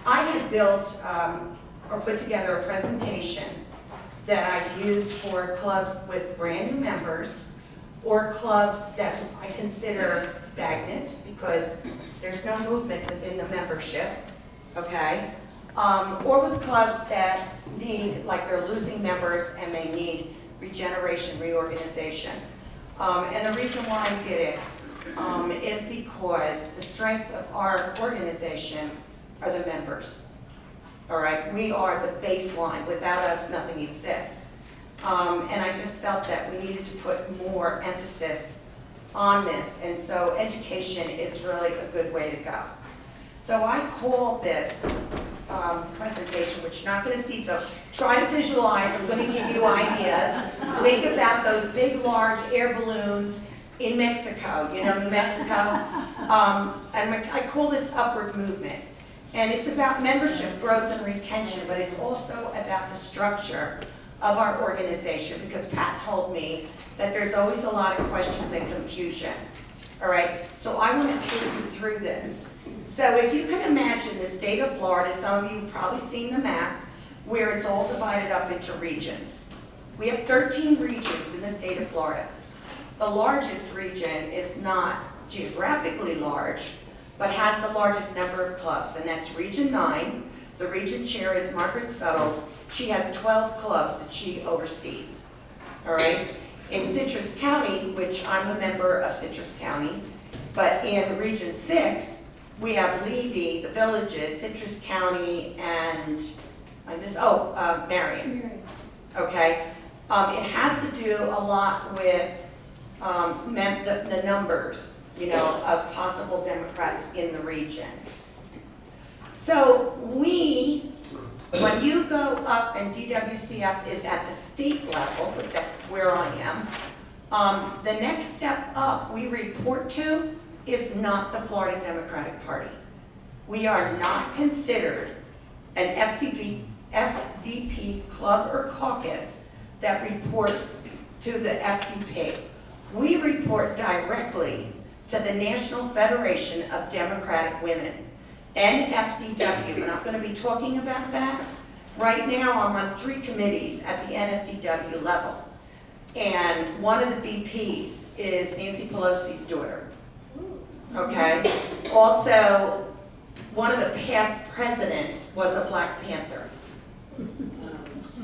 I had built or put together a presentation that I've used for clubs with brand new members or clubs that I consider stagnant because there's no movement within the membership, okay? Or with clubs that need, like they're losing members and they need regeneration, reorganization. And the reason why I did it is because the strength of our organization are the members. All right, we are the baseline. Without us, nothing exists. And I just felt that we needed to put more emphasis on this. And so education is really a good way to go. So I call this presentation, which you're not going to see, so try to visualize. I'm going to give you ideas. Think about those big, large air balloons in Mexico, you know, New Mexico. And I call this upward movement. And it's about membership growth and retention, but it's also about the structure of our organization, because Pat told me that there's always a lot of questions and confusion. All right, so I want to take you through this. So if you can imagine the state of Florida, some of you have probably seen the map, where it's all divided up into regions. We have 13 regions in the state of Florida. The largest region is not geographically large, but has the largest number of clubs, and that's Region 9. The region chair is Margaret Suttles. She has 12 clubs that she oversees, all right? In Citrus County, which I'm a member of Citrus County, but in Region 6, we have Levy, the villages, Citrus County, and Meri. Okay, it has to do a lot with the numbers, you know, of possible Democrats in the region. So when you go up, and DWCF is at the state level, but that's where I am, the next step up we report to is not the Florida Democratic Party. We are not considered an FDP club or caucus that reports to the FDP. We report directly to the National Federation of Democratic Women, NFDW, and I'm going to be talking about that. Right now I'm on 3 committees at the NFDW level, and one of the VPs is Nancy Pelosi's daughter. Okay, also one of the past presidents was a Black Panther.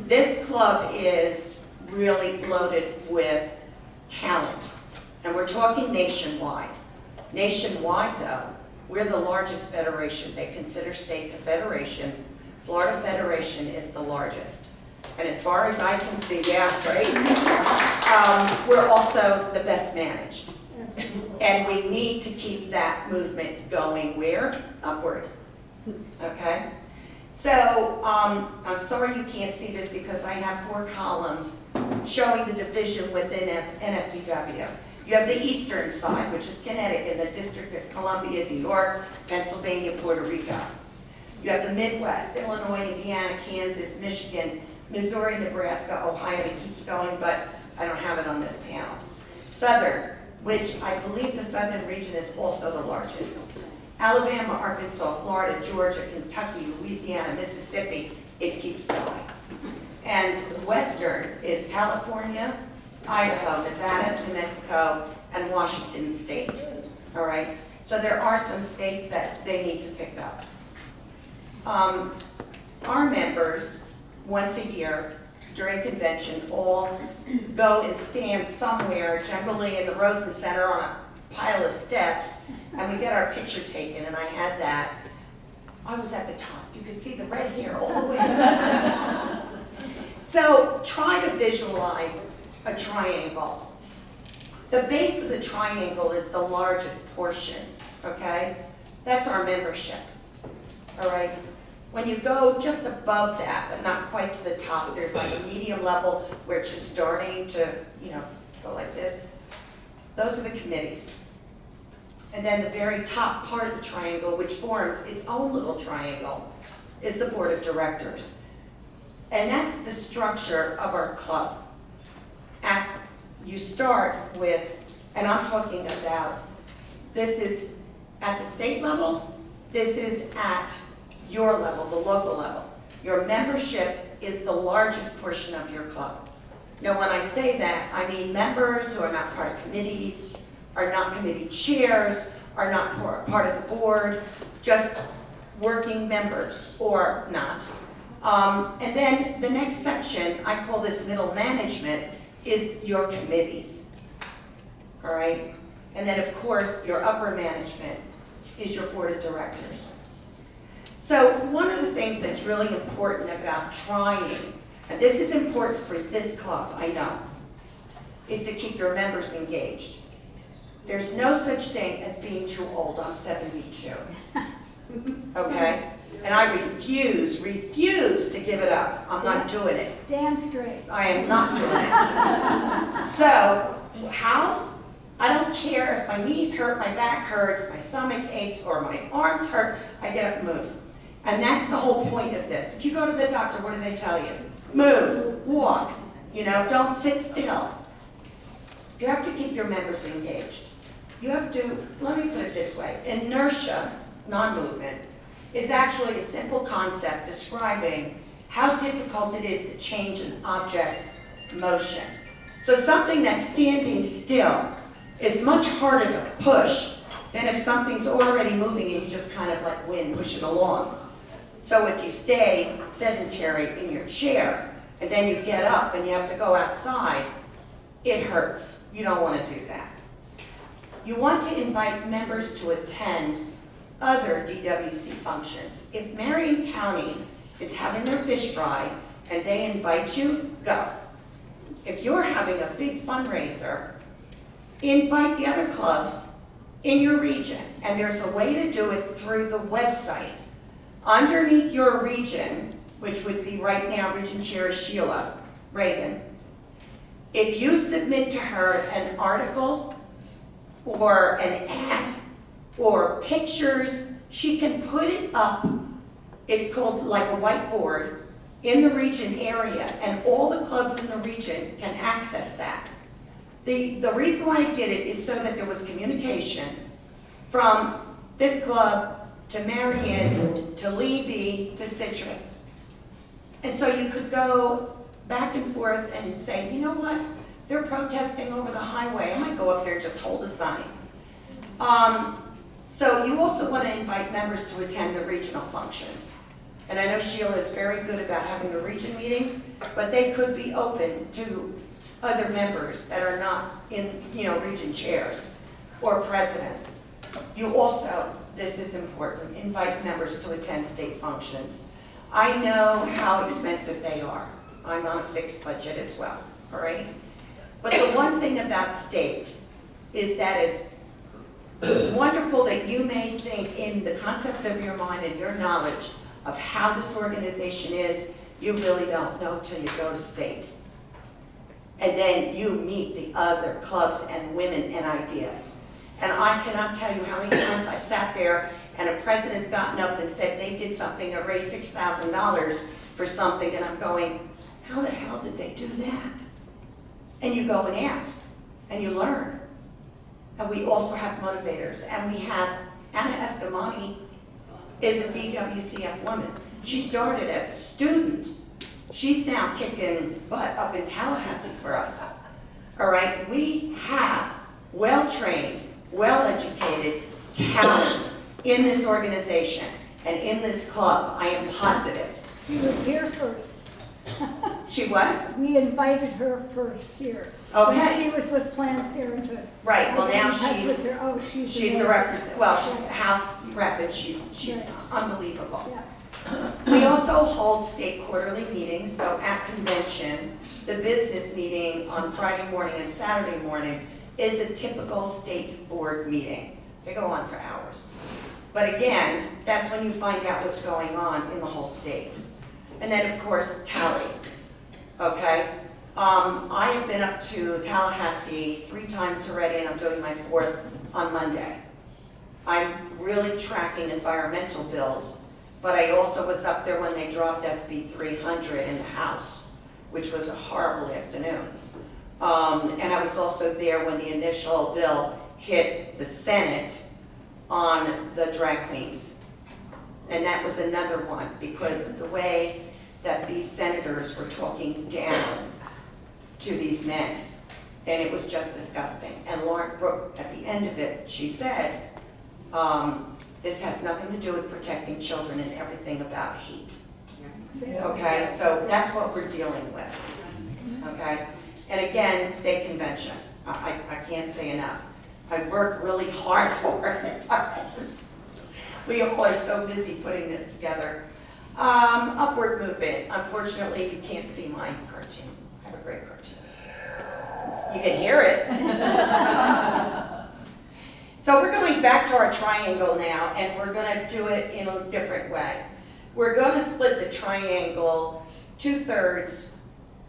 This club is really loaded with talent, and we're talking nationwide. Nationwide though, we're the largest federation. They consider states a federation. Florida Federation is the largest. And as far as I can see, yeah, right? We're also the best managed. And we need to keep that movement going where? Upward. Okay? So, I'm sorry you can't see this because I have 4 columns showing the division within NFDW. You have the eastern side, which is Connecticut, the District of Columbia, New York, Pennsylvania, Puerto Rico. You have the Midwest, Illinois, Indiana, Kansas, Michigan, Missouri, Nebraska, Ohio. It keeps going, but I don't have it on this panel. Southern, which I believe the southern region is also the largest. Alabama, Arkansas, Florida, Georgia, Kentucky, Louisiana, Mississippi, it keeps going. And western is California, Idaho, Nevada, New Mexico, and Washington State, all right? So there are some states that they need to pick up. Our members, once a year during convention, all go and stand somewhere, generally in the Rosen Center on a pile of steps, and we get our picture taken, and I had that. I was at the top. You could see the red hair all the way up. So try to visualize a triangle. The base of the triangle is the largest portion, okay? That's our membership, all right? When you go just above that, but not quite to the top, there's like a medium level where it's just starting to, you know, go like this. Those are the committees. And then the very top part of the triangle, which forms its own little triangle, is the board of directors. And that's the structure of our club. You start with, and I'm talking about, this is at the state level, this is at your level, the local level. Your membership is the largest portion of your club. Now, when I say that, I mean members who are not part of committees, are not committee chairs, are not part of the board, just working members or not. And then the next section, I call this middle management, is your committees. All right? And then, of course, your upper management is your board of directors. So one of the things that's really important about trying, and this is important for this club, I know, is to keep your members engaged. There's no such thing as being too old. I'm 72. Okay? And I refuse to give it up. I'm not doing it. Damn straight. I am not doing it. So, how? I don't care if my knees hurt, my back hurts, my stomach aches, or my arms hurt, I get up and move. And that's the whole point of this. If you go to the doctor, what do they tell you? Move, walk, don't sit still. You have to keep your members engaged. You have to, let me put it this way, inertia, non-movement, is actually a simple concept describing how difficult it is to change an object's motion. So something that's standing still is much harder to push than if something's already moving and you just kind of like wind push it along. So if you stay sedentary in your chair and then you get up and you have to go outside, it hurts. You don't want to do that. You want to invite members to attend other DWC functions. If Marion County is having their fish fry and they invite you, go. If you're having a big fundraiser, invite the other clubs in your region. And there's a way to do it through the website. Underneath your region, which would be right now, Region Chair is Sheila Reagan. If you submit to her an article or an ad or pictures, she can put it up. It's called like a whiteboard in the region area, and all the clubs in the region can access that. The reason why I did it is so that there was communication from this club to Marion, to Levy, to Citrus. And so you could go back and forth and say, you know what? They're protesting over the highway. I might go up there and just hold a sign. So you also want to invite members to attend the regional functions. And I know Sheila is very good about having the region meetings, but they could be open to other members that are not in, region chairs or presidents. You also, this is important, invite members to attend state functions. I know how expensive they are. I'm on a fixed budget as well, all right? But the one thing about state is that it's wonderful that you may think in the concept of your mind and your knowledge of how this organization is, you really don't know till you go to state. And then you meet the other clubs and women and ideas. And I cannot tell you how many times I've sat there and a president's gotten up and said they did something to raise $6,000 for something, and I'm going, how the hell did they do that? And you go and ask, and you learn. And we also have motivators, and we have Anna Escamani is a DWCF woman. She started as a student. She's now kicking butt up in Tallahassee for us. All right, we have well-trained, well-educated talent in this organization and in this club. I am positive. She was here first. She what? We invited her first here. Okay. When she was with Planned Parenthood. Right, well now she's she's a representative, well, she's a House rep and she's Right. unbelievable. Yeah. We also hold state quarterly meetings, so at convention, the business meeting on Friday morning and Saturday morning is a typical state board meeting. They go on for hours. But again, that's when you find out what's going on in the whole state. And then of course, tally, okay? I have been up to Tallahassee 3 times already, and I'm doing my 4th on Monday. I'm really tracking environmental bills, but I also was up there when they dropped SB 300 in the House, which was a horrible afternoon. And I was also there when the initial bill hit the Senate on the drag queens. And that was another one, because of the way that these senators were talking down to these men. And it was just disgusting. And Lauren Brooke, at the end of it, she said, this has nothing to do with protecting children and everything about hate. Okay, so that's what we're dealing with. Okay, and again, state convention. I can't say enough. I worked really hard for it. We all are so busy putting this together. Upward movement. Unfortunately, you can't see my cartoon. I have a great cartoon. You can hear it. So we're going back to our triangle now, and we're going to do it in a different way. We're going to split the triangle. 2/3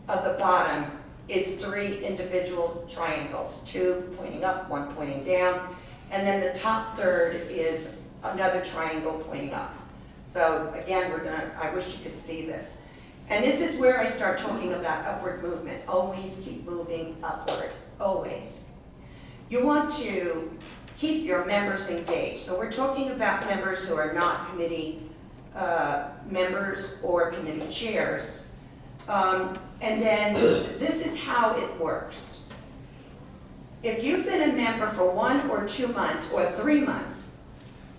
of the bottom is 3 individual triangles, 2 pointing up, 1 pointing down, and then the top third is another triangle pointing up. So again, I wish you could see this. And this is where I start talking about upward movement. Always keep moving upward, always. You want to keep your members engaged. So we're talking about members who are not committee members or committee chairs. And then this is how it works. If you've been a member for 1 or 2 months or 3 months,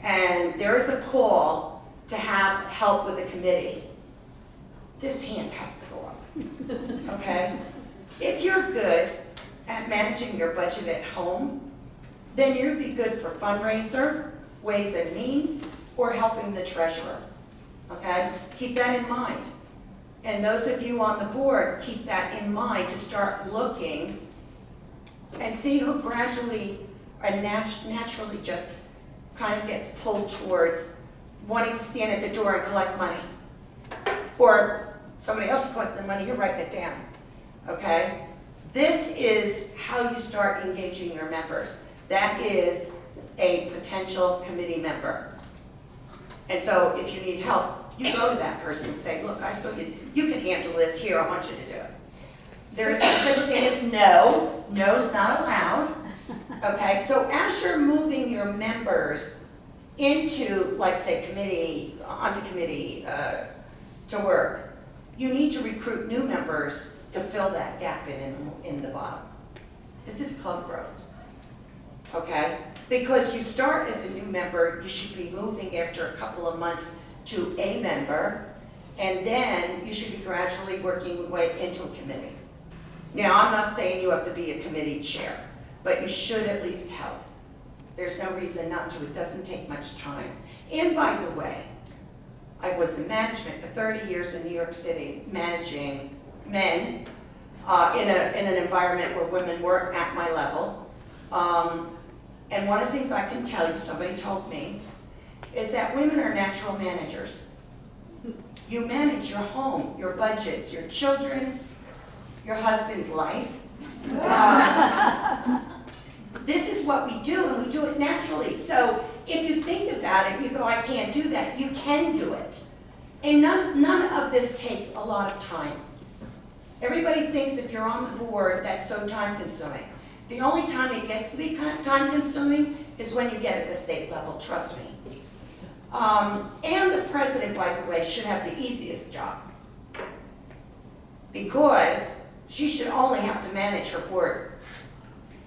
and there is a call to have help with a committee, this hand has to go up, okay? If you're good at managing your budget at home, then you'd be good for fundraiser, ways and means, or helping the treasurer, okay? Keep that in mind. And those of you on the board, keep that in mind to start looking and see who gradually and naturally just kind of gets pulled towards wanting to stand at the door and collect money. Or somebody else is collecting the money, you're writing it down, okay? This is how you start engaging your members. That is a potential committee member. And so if you need help, you go to that person and say, look, I saw you can handle this, here, I want you to do it. There's such thing as no, no's not allowed, okay? So as you're moving your members into, like say, onto committee to work, you need to recruit new members to fill that gap in the bottom. This is club growth, okay? Because you start as a new member, you should be moving after a couple of months to a member, and then you should be gradually working your way into a committee. Now, I'm not saying you have to be a committee chair, but you should at least help. There's no reason not to. It doesn't take much time. And by the way, I was in management for 30 years in New York City, managing men in an environment where women weren't at my level. And one of the things I can tell you, somebody told me, is that women are natural managers. You manage your home, your budgets, your children, your husband's life. This is what we do, and we do it naturally. So if you think about it, you go, I can't do that. You can do it. And none of this takes a lot of time. Everybody thinks if you're on the board, that's so time-consuming. The only time it gets to be time-consuming is when you get at the state level, trust me. And the president, by the way, should have the easiest job, because she should only have to manage her board,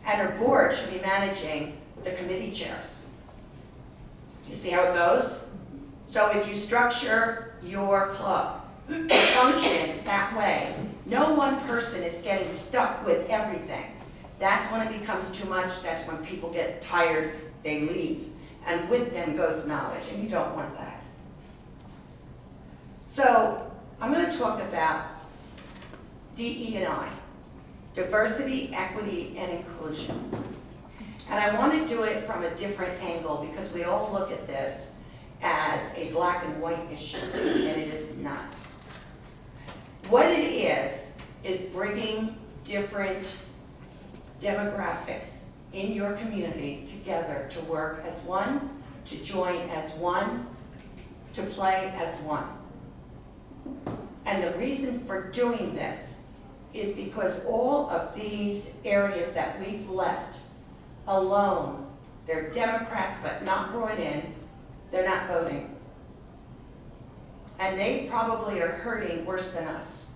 and her board should be managing the committee chairs. You see how it goes? So if you structure your club to function that way, no one person is getting stuck with everything. That's when it becomes too much. That's when people get tired, they leave. And with them goes knowledge, and you don't want that. So I'm going to talk about DE&I, diversity, equity, and inclusion. And I want to do it from a different angle, because we all look at this as a black and white issue, and it is not. What it is bringing different demographics in your community together to work as one, to join as one, to play as one. And the reason for doing this is because all of these areas that we've left alone, they're Democrats but not brought in, they're not voting. and they probably are hurting worse than us.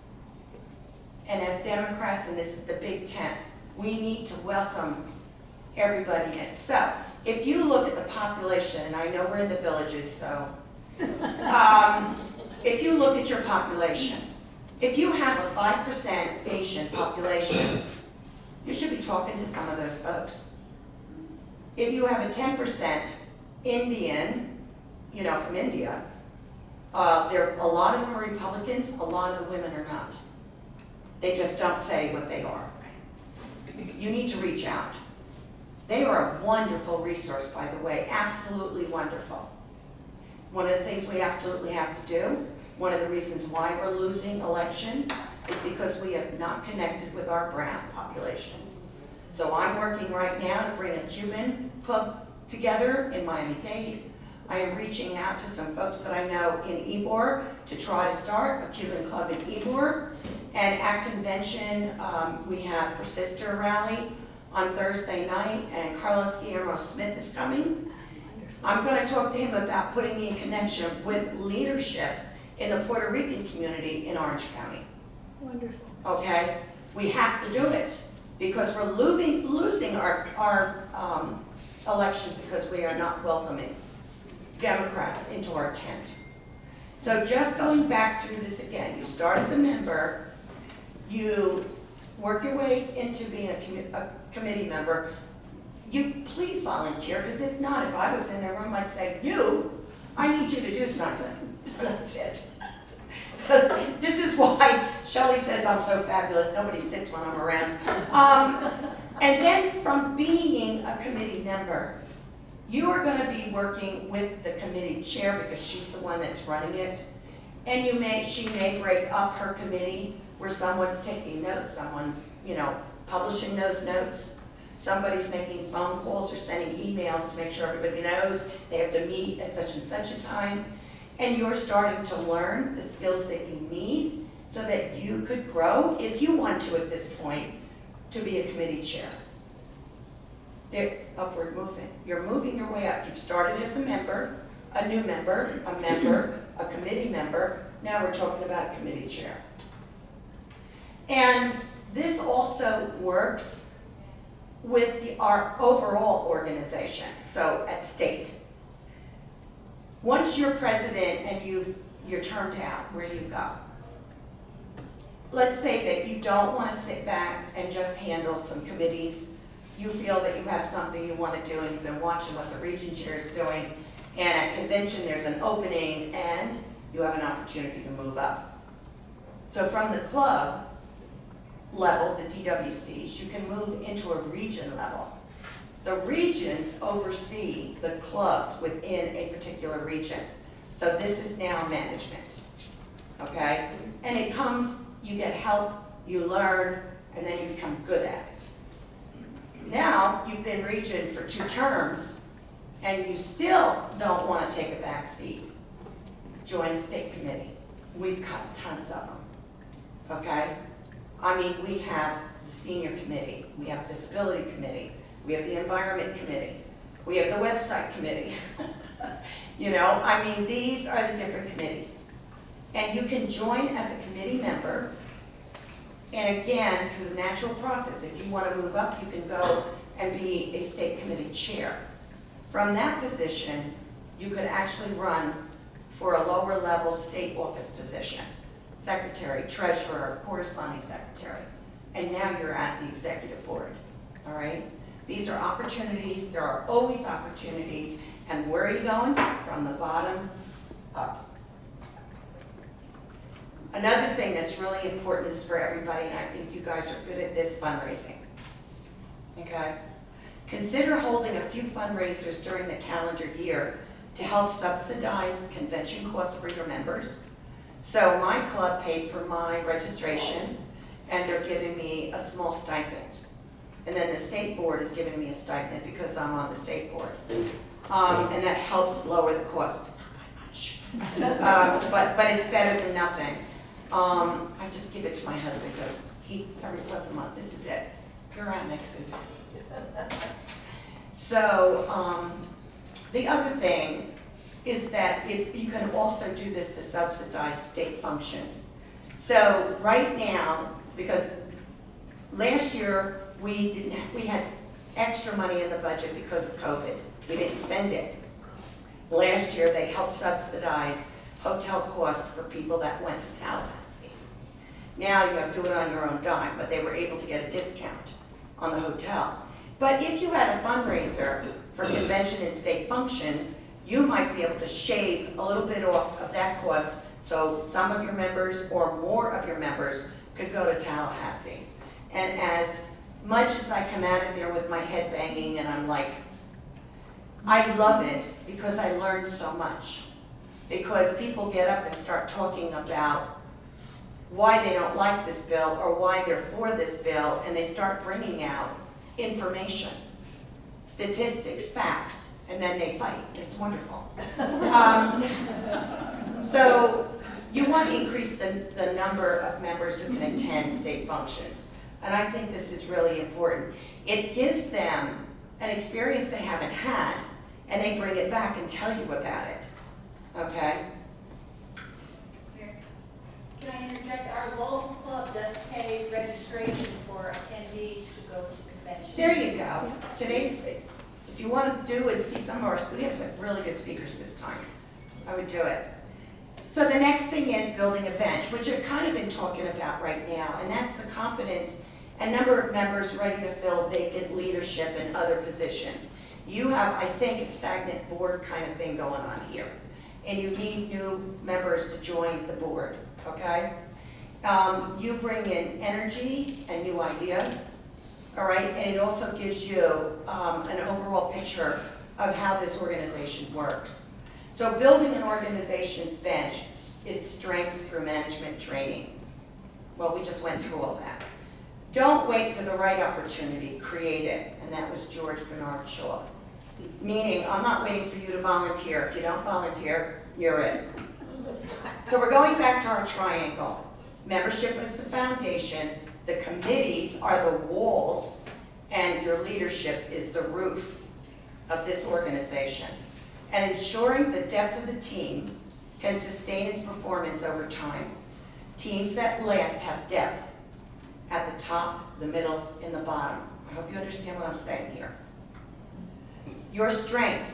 And as Democrats, and this is the big tent, we need to welcome everybody in. So, if you look at the population, and I know we're in the villages, so, if you look at your population, if you have a 5% Asian population, you should be talking to some of those folks. If you have a 10% Indian, you know, from India, a lot of them are Republicans, a lot of the women are not. They just don't say what they are. You need to reach out. They are a wonderful resource, by the way, absolutely wonderful. One of the things we absolutely have to do, one of the reasons why we're losing elections, is because we have not connected with our brown populations. So I'm working right now to bring a Cuban club together in Miami-Dade. I am reaching out to some folks that I know in Ybor to try to start a Cuban club in Ybor. And at convention, we have Persister Rally on Thursday night, and Carlos Guillermo Smith is coming. I'm going to talk to him about putting me in connection with leadership in the Puerto Rican community in Orange County. Wonderful. Okay? We have to do it because we're losing our elections because we are not welcoming Democrats into our tent. So just going back through this again, you start as a member, you work your way into being a committee member. You please volunteer, because if not, if I was in a room, I'd say, I need you to do something. That's it. This is why Shelley says I'm so fabulous. Nobody sits when I'm around. And then from being a committee member, you are going to be working with the committee chair because she's the one that's running it. And she may break up her committee where someone's taking notes, someone's, publishing those notes. Somebody's making phone calls or sending emails to make sure everybody knows they have to meet at such and such a time. And you're starting to learn the skills that you need so that you could grow, if you want to at this point, to be a committee chair. They're upward movement. You're moving your way up. You've started as a member, a new member, a committee member. Now we're talking about a committee chair. And this also works with our overall organization, so at state. Once you're president and you're termed out, where do you go? Let's say that you don't want to sit back and just handle some committees. You feel that you have something you want to do and you've been watching what the region chair is doing, and at convention there's an opening and you have an opportunity to move up. So from the club level, the DWCs, you can move into a region level. The regions oversee the clubs within a particular region. So this is now management, okay? And it comes, you get help, you learn, and then you become good at it. Now, you've been region for 2 terms, and you still don't want to take a back seat. Join a state committee. We've got tons of them, okay? I mean, we have the senior committee, we have disability committee, we have the environment committee, we have the website committee. These are the different committees. And you can join as a committee member, and again, through the natural process, if you want to move up, you can go and be a state committee chair. From that position, you could actually run for a lower level state office position. Secretary, treasurer, corresponding secretary, and now you're at the executive board, all right? These are opportunities, there are always opportunities, and where are you going? From the bottom up. Another thing that's really important is for everybody, and I think you guys are good at this, fundraising, okay? Consider holding a few fundraisers during the calendar year to help subsidize convention costs for your members. So my club paid for my registration, and they're giving me a small stipend. And then the state board is giving me a stipend because I'm on the state board. And that helps lower the cost, not by much. But it's better than nothing. I just give it to my husband because every once a month, this is it. Go around next, Susan. So the other thing is that you can also do this to subsidize state functions. So right now, because last year we had extra money in the budget because of COVID. We didn't spend it. Last year they helped subsidize hotel costs for people that went to Tallahassee. Now you have to do it on your own dime, but they were able to get a discount on the hotel. But if you had a fundraiser for convention and state functions, you might be able to shave a little bit off of that cost so some of your members or more of your members could go to Tallahassee. And as much as I come out of there with my head banging and I'm like, I love it because I learned so much. Because people get up and start talking about why they don't like this bill or why they're for this bill, and they start bringing out information, statistics, facts, and then they fight. It's wonderful. So you want to increase the number of members who can attend state functions. And I think this is really important. It gives them an experience they haven't had, and they bring it back and tell you about it. Okay? Can I interject? Our local club does pay registration for attendees to go to conventions. There you go. If you want to do and see some of our, we have really good speakers this time. I would do it. So the next thing is building a bench, which I've kind of been talking about right now, and that's the competence and number of members ready to fill vacant leadership and other positions. You have, I think, a stagnant board kind of thing going on here, and you need new members to join the board, okay? You bring in energy and new ideas, all right, and it also gives you an overall picture of how this organization works. So building an organization's bench, its strength through management training. Well, we just went through all that. Don't wait for the right opportunity, create it. And that was George Bernard Shaw. Meaning, I'm not waiting for you to volunteer. If you don't volunteer, you're it. So we're going back to our triangle. Membership is the foundation, the committees are the walls, and your leadership is the roof of this organization. And ensuring the depth of the team can sustain its performance over time. Teams that last have depth at the top, the middle, and the bottom. I hope you understand what I'm saying here. Your strength.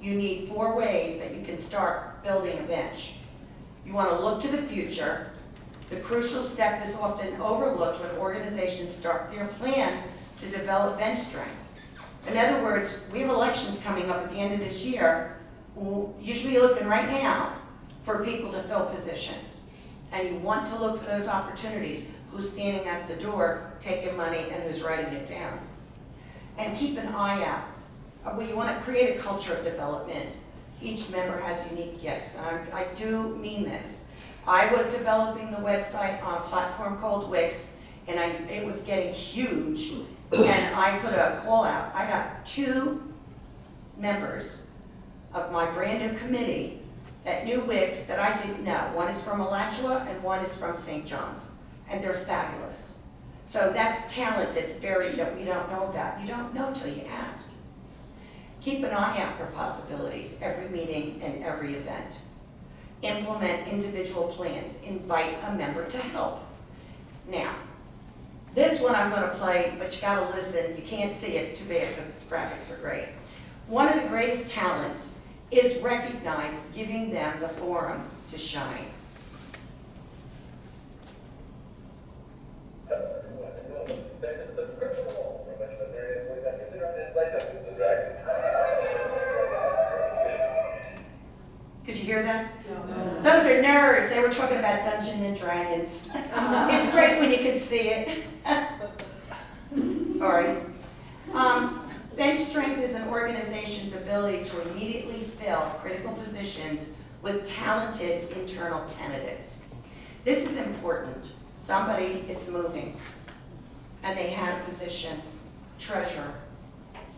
You need 4 ways that you can start building a bench. You want to look to the future. The crucial step is often overlooked when organizations start their plan to develop bench strength. In other words, we have elections coming up at the end of this year. You should be looking right now for people to fill positions. And you want to look for those opportunities. Who's standing at the door taking money and who's writing it down. And keep an eye out. We want to create a culture of development. Each member has unique gifts. And I do mean this. I was developing the website on a platform called Wix, and it was getting huge. And I put a call out. I got 2 members of my brand new committee that knew Wix that I didn't know. One is from Alachua and one is from St. John's. And they're fabulous. So that's talent that's buried that we don't know about. You don't know till you ask. Keep an eye out for possibilities every meeting and every event. Implement individual plans. Invite a member to help. Now, this one I'm going to play, but you got to listen. You can't see it too bad because the graphics are great. One of the greatest talents is recognized, giving them the forum to shine. Could you hear that? No. Those are nerds. They were talking about Dungeons and Dragons. It's great when you can see it. Sorry. Bench strength is an organization's ability to immediately fill critical positions with talented internal candidates. This is important. Somebody is moving, and they had a position. Treasurer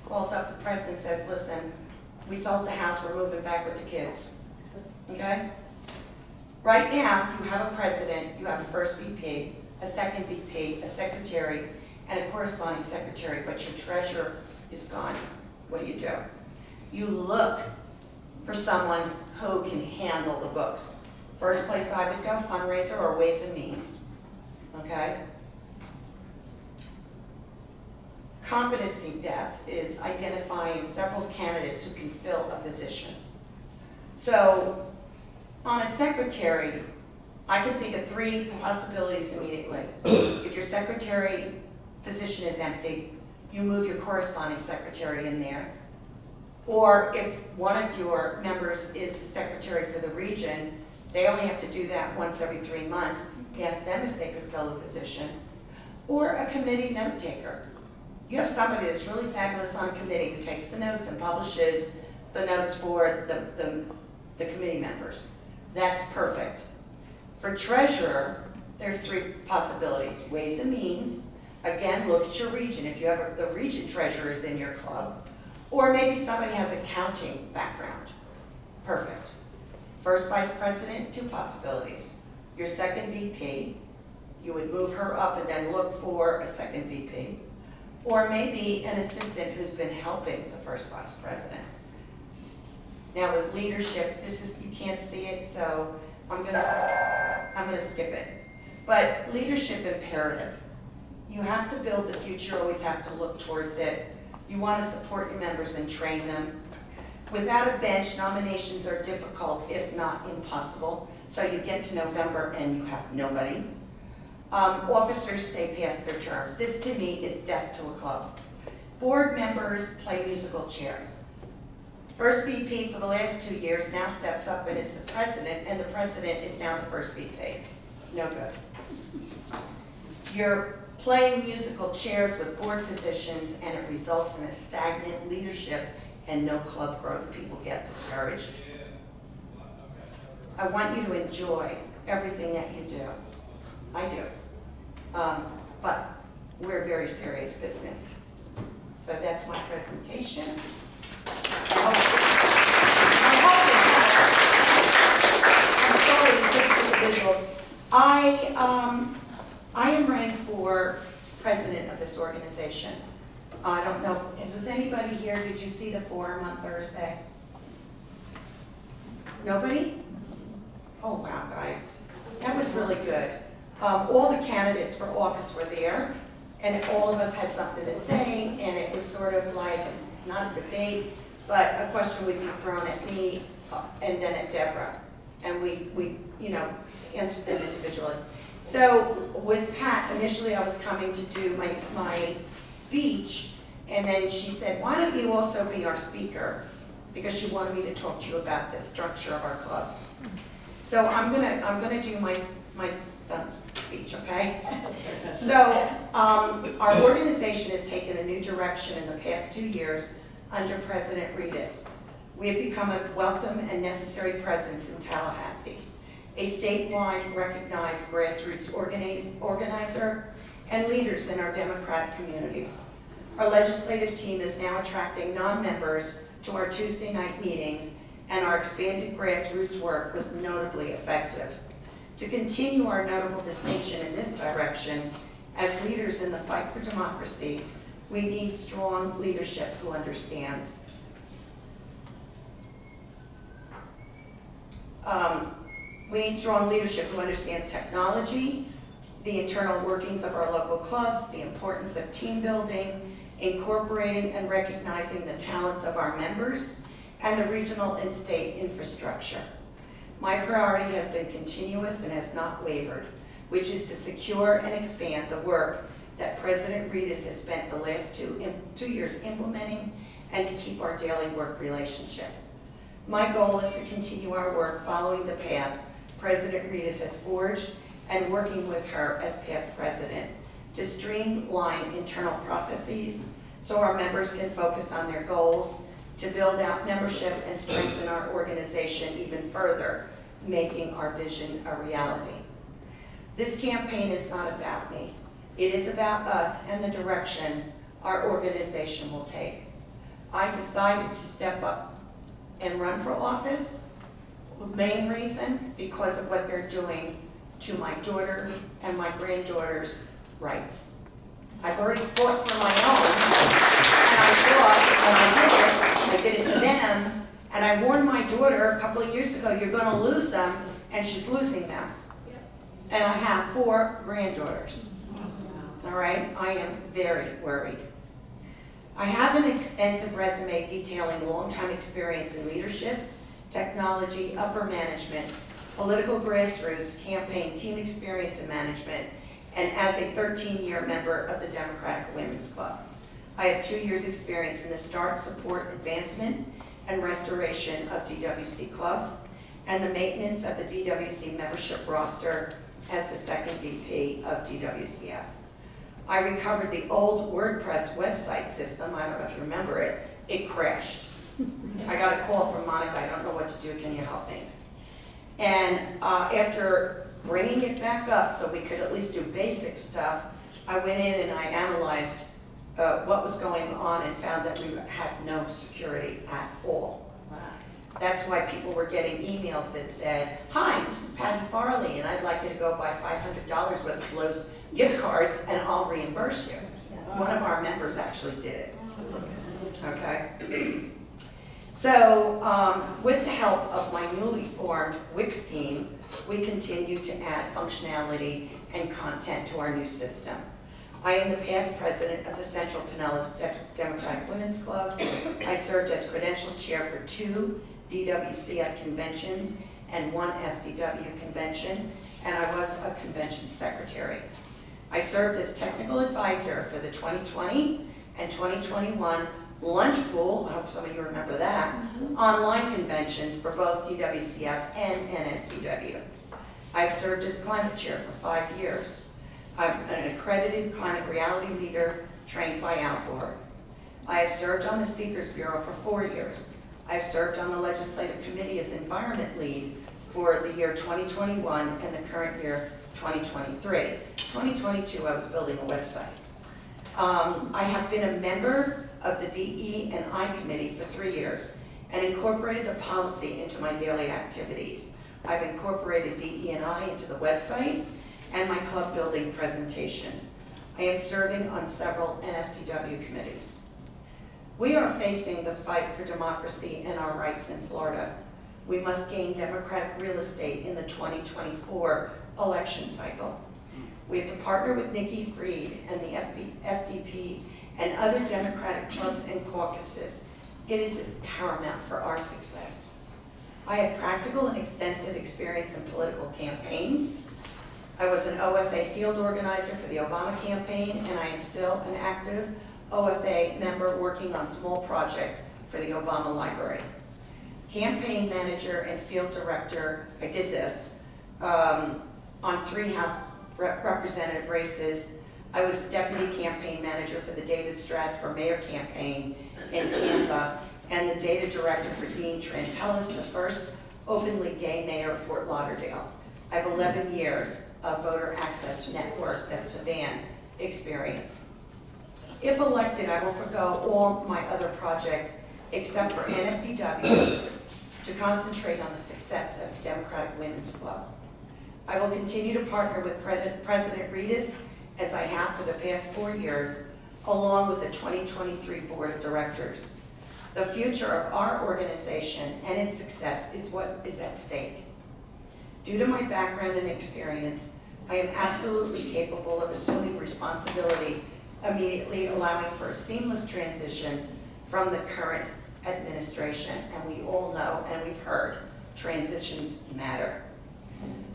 calls up the president and says, listen, we sold the house, we're moving back with the kids. Okay? Right now, you have a president, you have a first VP, a second VP, a secretary, and a corresponding secretary, but your treasurer is gone. What do? You look for someone who can handle the books. First place I would go, fundraiser or Ways and Means, okay? Competency depth is identifying several candidates who can fill a position. So, on a secretary, I can think of 3 possibilities immediately. If your secretary position is empty, you move your corresponding secretary in there. Or if one of your members is the secretary for the region, they only have to do that once every 3 months. Ask them if they could fill the position. Or a committee note taker. You have somebody that's really fabulous on a committee who takes the notes and publishes the notes for the committee members. That's perfect. For treasurer, there's 3 possibilities. Ways and Means. Again, look at your region. If you have the region treasurer is in your club. Or maybe somebody has accounting background. Perfect. First vice president, 2 possibilities. Your second VP, you would move her up and then look for a second VP. Or maybe an assistant who's been helping the first vice president. Now with leadership, you can't see it, so I'm gonna skip it. But leadership imperative. You have to build the future, always have to look towards it. You want to support your members and train them. Without a bench, nominations are difficult, if not impossible. So you get to November and you have nobody. Officers stay past their terms. This to me is death to a club. Board members play musical chairs. First VP for the last 2 years now steps up and is the president, and the president is now the first VP. No good. You're playing musical chairs with board positions, and it results in a stagnant leadership and no club growth. People get discouraged. I want you to enjoy everything that you do. I do. But we're a very serious business. So that's my presentation. I'm sorry to take individuals. I am running for president of this organization. I don't know, was anybody here, did you see the forum on Thursday? Nobody? Oh wow, guys, that was really good. All the candidates for office were there, and all of us had something to say, and it was sort of like, not a debate, but a question would be thrown at me and then at Deborah. And we answered them individually. So with Pat, initially I was coming to do my speech, and then she said, why don't you also be our speaker? Because she wanted me to talk to you about the structure of our clubs. So I'm gonna do my stunt speech, okay? So our organization has taken a new direction in the past 2 years under President Reedus. We have become a welcome and necessary presence in Tallahassee, a statewide recognized grassroots organizer and leaders in our democratic communities. Our legislative team is now attracting non-members to our Tuesday night meetings, and our expanded grassroots work was notably effective. To continue our notable distinction in this direction, as leaders in the fight for democracy, we need strong leadership who understands. Technology, the internal workings of our local clubs, the importance of team building, incorporating and recognizing the talents of our members, and the regional and state infrastructure. My priority has been continuous and has not wavered, which is to secure and expand the work that President Reedus has spent the last two years implementing, and to keep our daily work relationship. My goal is to continue our work following the path President Reedus has forged, and working with her as past president to streamline internal processes so our members can focus on their goals, to build out membership and strengthen our organization even further, making our vision a reality. This campaign is not about me. It is about us and the direction our organization will take. I decided to step up and run for office. The main reason, because of what they're doing to my daughter and my granddaughter's rights. I've already fought for my own, and I thought when I did it to them, And I warned my daughter a couple of years ago, you're gonna lose them, and she's losing them. And I have 4 granddaughters. All right, I am very worried. I have an extensive resume detailing long-time experience in leadership, technology, upper management, political grassroots, campaign, team experience and management, and as a 13-year member of the Democratic Women's Club. I have 2 years' experience in the start, support, advancement, and restoration of DWC clubs, and the maintenance of the DWC membership roster as the second VP of DWCF. I recovered the old WordPress website system. I don't know if you remember it. It crashed. I got a call from Monica, I don't know what to do, can you help me? And after bringing it back up so we could at least do basic stuff, I went in and I analyzed what was going on and found that we had no security at all. That's why people were getting emails that said, hi, this is Patty Farley, and I'd like you to go buy $500 worth of Lowe's gift cards and I'll reimburse you. One of our members actually did it. Okay? So, with the help of my newly formed Wix team, we continue to add functionality and content to our new system. I am the past president of the Central Pinellas Democratic Women's Club. I served as credentials chair for 2 DWCF conventions and 1 FDW convention, and I was a convention secretary. I served as technical advisor for the 2020 and 2021 lunch pool, I hope some of you remember that, online conventions for both DWCF and NFDW. I've served as climate chair for 5 years. I'm an accredited climate reality leader trained by Al Gore. I have served on the Speakers Bureau for 4 years. I've served on the Legislative Committee as Environment Lead for the year 2021 and the current year 2023. 2022, I was building a website. I have been a member of the DE&I Committee for 3 years and incorporated the policy into my daily activities. I've incorporated DE&I into the website and my club building presentations. I am serving on several NFDW committees. We are facing the fight for democracy and our rights in Florida. We must gain democratic real estate in the 2024 election cycle. We have to partner with Nikki Fried and the FDP and other Democratic clubs and caucuses. It is paramount for our success. I have practical and extensive experience in political campaigns. I was an OFA field organizer for the Obama campaign, and I am still an active OFA member working on small projects for the Obama Library. Campaign manager and field director, I did this, on 3 House representative races. I was deputy campaign manager for the David Strass for Mayor campaign in Tampa, and the data director for Dean Trantellis, the first openly gay mayor of Fort Lauderdale. I have 11 years of voter access network, that's the VAN experience. If elected, I will forgo all my other projects except for NFDW to concentrate on the success of the Democratic Women's Club. I will continue to partner with President Reedus, as I have for the past 4 years, along with the 2023 Board of Directors. The future of our organization and its success is what is at stake. Due to my background and experience, I am absolutely capable of assuming responsibility immediately, allowing for a seamless transition from the current administration. And we all know, and we've heard, transitions matter.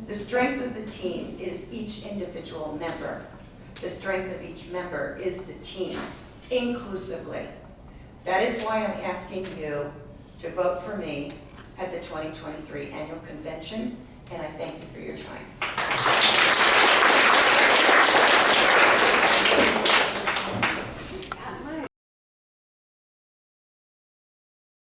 The strength of the team is each individual member. The strength of each member is the team, inclusively. That is why I'm asking you to vote for me at the 2023 annual convention, and I thank you for your time.